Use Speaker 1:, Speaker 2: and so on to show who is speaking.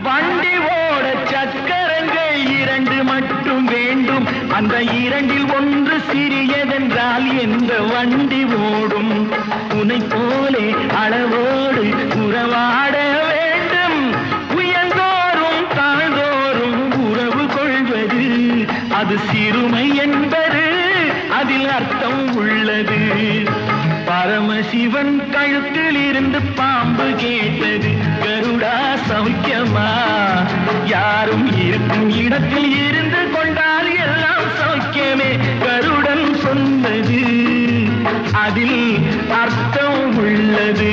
Speaker 1: வண்டி ஓட சக்கரங்கள் இரண்டு மட்டும் வேண்டும். அந்த இரண்டில் ஒன்று சிறியதென்றால் எந்த வண்டி ஓடும்? உனை போலே அளவோடு உறவாட வேண்டும். உயர்ந்தோறும் தாழ்ந்தோறும் உறவு கொள்வது அது சிறுமை என்பது அதில் அர்த்தம் உள்ளது. பரமசிவன் கழுத்தில் இருந்து பாம்பு கேட்டது, கருடா சௌக்கியமா? யாரும் இருக்கும் இடத்தில் இருந்து கொண்டால் எல்லாம் சௌக்கியமே. கருடன் சொன்னது அதில் அர்த்தம் உள்ளது.